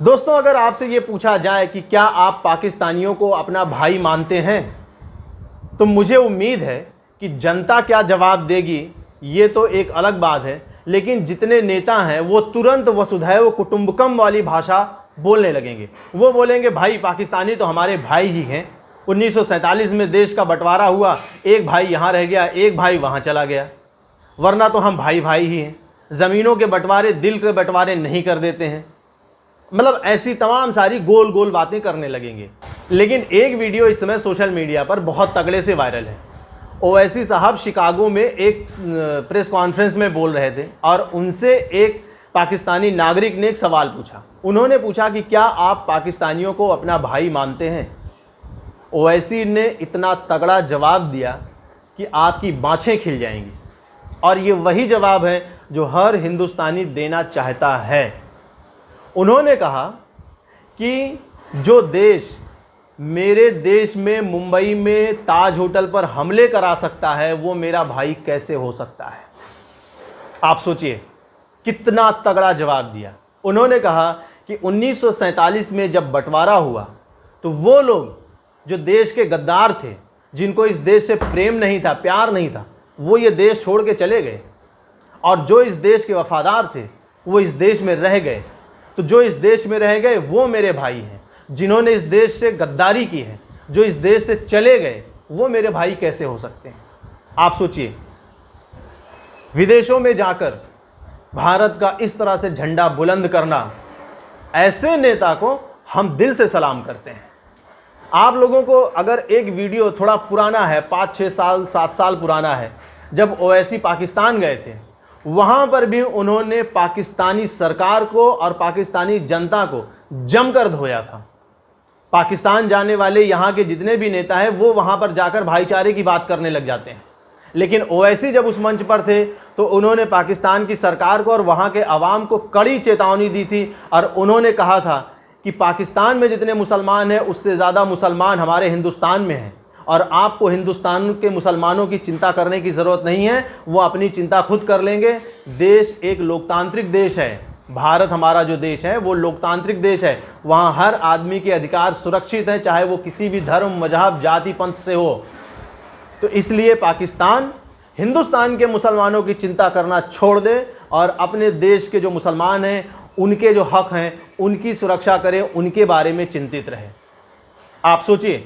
दोस्तों, अगर आपसे ये पूछा जाए कि क्या आप पाकिस्तानियों को अपना भाई मानते हैं, तो मुझे उम्मीद है कि जनता क्या जवाब देगी ये तो एक अलग बात है, लेकिन जितने नेता हैं वो तुरंत वसुधैव कुटुंबकम वाली भाषा बोलने लगेंगे। वो बोलेंगे भाई पाकिस्तानी तो हमारे भाई ही हैं। 1947 में देश का बंटवारा हुआ, एक भाई यहाँ रह गया, एक भाई वहाँ चला गया, वरना तो हम भाई भाई ही हैं। ज़मीनों के बंटवारे दिल के बंटवारे नहीं कर देते हैं। मतलब ऐसी तमाम सारी गोल गोल बातें करने लगेंगे। लेकिन एक वीडियो इस समय सोशल मीडिया पर बहुत तगड़े से वायरल है। ओवैसी साहब शिकागो में एक प्रेस कॉन्फ्रेंस में बोल रहे थे और उनसे एक पाकिस्तानी नागरिक ने एक सवाल पूछा। उन्होंने पूछा कि क्या आप पाकिस्तानियों को अपना भाई मानते हैं? ओवैसी ने इतना तगड़ा जवाब दिया कि आपकी बाँछें खिल जाएंगी। और ये वही जवाब है जो हर हिंदुस्तानी देना चाहता है। उन्होंने कहा कि जो देश मेरे देश में मुंबई में ताज होटल पर हमले करा सकता है वो मेरा भाई कैसे हो सकता है? आप सोचिए कितना तगड़ा जवाब दिया। उन्होंने कहा कि 1947 में जब बंटवारा हुआ तो वो लोग जो देश के गद्दार थे, जिनको इस देश से प्रेम नहीं था, प्यार नहीं था, वो ये देश छोड़ के चले गए। और जो इस देश के वफादार थे वो इस देश में रह गए। तो जो इस देश में रह गए वो मेरे भाई हैं। जिन्होंने इस देश से गद्दारी की है, जो इस देश से चले गए, वो मेरे भाई कैसे हो सकते हैं? आप सोचिए, विदेशों में जाकर भारत का इस तरह से झंडा बुलंद करना, ऐसे नेता को हम दिल से सलाम करते हैं। आप लोगों को अगर एक वीडियो थोड़ा पुराना है, 5-6 साल 7 साल पुराना है, जब ओवैसी पाकिस्तान गए थे, वहाँ पर भी उन्होंने पाकिस्तानी सरकार को और पाकिस्तानी जनता को जमकर धोया था। पाकिस्तान जाने वाले यहाँ के जितने भी नेता हैं वो वहाँ पर जाकर भाईचारे की बात करने लग जाते हैं। लेकिन ओवैसी जब उस मंच पर थे तो उन्होंने पाकिस्तान की सरकार को और वहाँ के अवाम को कड़ी चेतावनी दी थी और उन्होंने कहा था कि पाकिस्तान में जितने मुसलमान हैं उससे ज़्यादा मुसलमान हमारे हिंदुस्तान में हैं और आपको हिंदुस्तान के मुसलमानों की चिंता करने की ज़रूरत नहीं है, वो अपनी चिंता खुद कर लेंगे। देश एक लोकतांत्रिक देश है। भारत हमारा जो देश है वो लोकतांत्रिक देश है। वहाँ हर आदमी के अधिकार सुरक्षित हैं, चाहे वो किसी भी धर्म, मजहब, जाति, पंथ से हो। तो इसलिए पाकिस्तान हिंदुस्तान के मुसलमानों की चिंता करना छोड़ दे और अपने देश के जो मुसलमान हैं उनके जो हक हैं उनकी सुरक्षा करे, उनके बारे में चिंतित रहे। आप सोचिए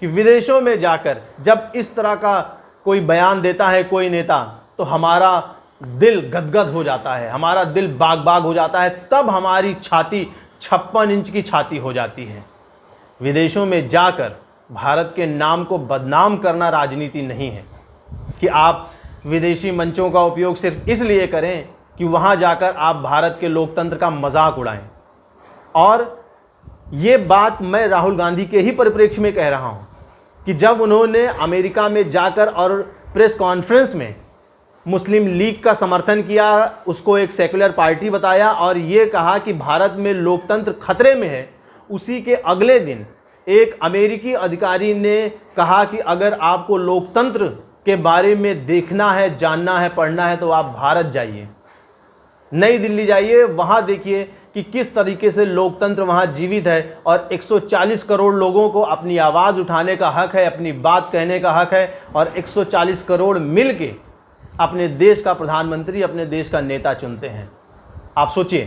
कि विदेशों में जाकर जब इस तरह का कोई बयान देता है कोई नेता, तो हमारा दिल गदगद हो जाता है, हमारा दिल बाग बाग हो जाता है। तब हमारी छाती 56 इंच की छाती हो जाती है। विदेशों में जाकर भारत के नाम को बदनाम करना राजनीति नहीं है कि आप विदेशी मंचों का उपयोग सिर्फ इसलिए करें कि वहाँ जाकर आप भारत के लोकतंत्र का मजाक उड़ाएं। और ये बात मैं राहुल गांधी के ही परिप्रेक्ष्य में कह रहा हूँ कि जब उन्होंने अमेरिका में जाकर और प्रेस कॉन्फ्रेंस में मुस्लिम लीग का समर्थन किया, उसको एक सेकुलर पार्टी बताया और ये कहा कि भारत में लोकतंत्र खतरे में है, उसी के अगले दिन एक अमेरिकी अधिकारी ने कहा कि अगर आपको लोकतंत्र के बारे में देखना है, जानना है, पढ़ना है तो आप भारत जाइए, नई दिल्ली जाइए, वहाँ देखिए कि किस तरीके से लोकतंत्र वहाँ जीवित है और 140 करोड़ लोगों को अपनी आवाज़ उठाने का हक है, अपनी बात कहने का हक है और 140 करोड़ मिल के अपने देश का प्रधानमंत्री, अपने देश का नेता चुनते हैं। आप सोचिए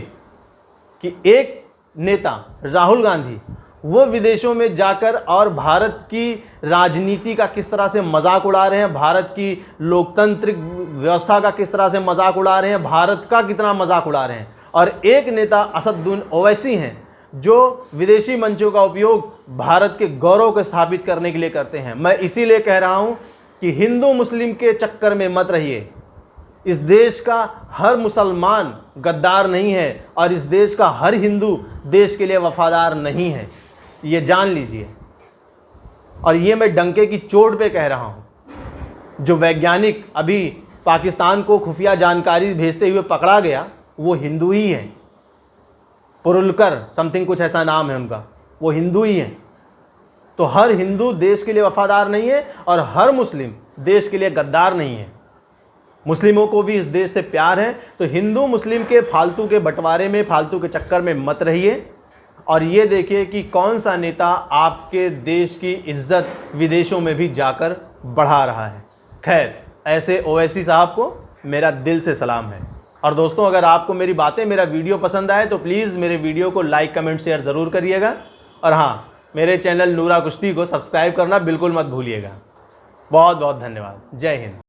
कि एक नेता राहुल गांधी वो विदेशों में जाकर और भारत की राजनीति का किस तरह से मजाक उड़ा रहे हैं, भारत की लोकतांत्रिक व्यवस्था का किस तरह से मजाक उड़ा रहे हैं, भारत का कितना मजाक उड़ा रहे हैं। और एक नेता असदुद्दीन ओवैसी हैं जो विदेशी मंचों का उपयोग भारत के गौरव को स्थापित करने के लिए करते हैं। मैं इसीलिए कह रहा हूं कि हिंदू मुस्लिम के चक्कर में मत रहिए। इस देश का हर मुसलमान गद्दार नहीं है और इस देश का हर हिंदू देश के लिए वफादार नहीं है, ये जान लीजिए। और ये मैं डंके की चोट पे कह रहा हूँ। जो वैज्ञानिक अभी पाकिस्तान को खुफिया जानकारी भेजते हुए पकड़ा गया वो हिंदू ही है, पुरुलकर समथिंग कुछ ऐसा नाम है उनका, वो हिंदू ही है। तो हर हिंदू देश के लिए वफादार नहीं है और हर मुस्लिम देश के लिए गद्दार नहीं है। मुस्लिमों को भी इस देश से प्यार है। तो हिंदू मुस्लिम के फालतू के बंटवारे में, फालतू के चक्कर में मत रहिए। और ये देखिए कि कौन सा नेता आपके देश की इज्जत विदेशों में भी जाकर बढ़ा रहा है। खैर, ऐसे ओवैसी साहब को मेरा दिल से सलाम है। और दोस्तों, अगर आपको मेरी बातें, मेरा वीडियो पसंद आए तो प्लीज़ मेरे वीडियो को लाइक, कमेंट, शेयर ज़रूर करिएगा। और हाँ, मेरे चैनल नूरा कुश्ती को सब्सक्राइब करना बिल्कुल मत भूलिएगा। बहुत बहुत धन्यवाद। जय हिंद।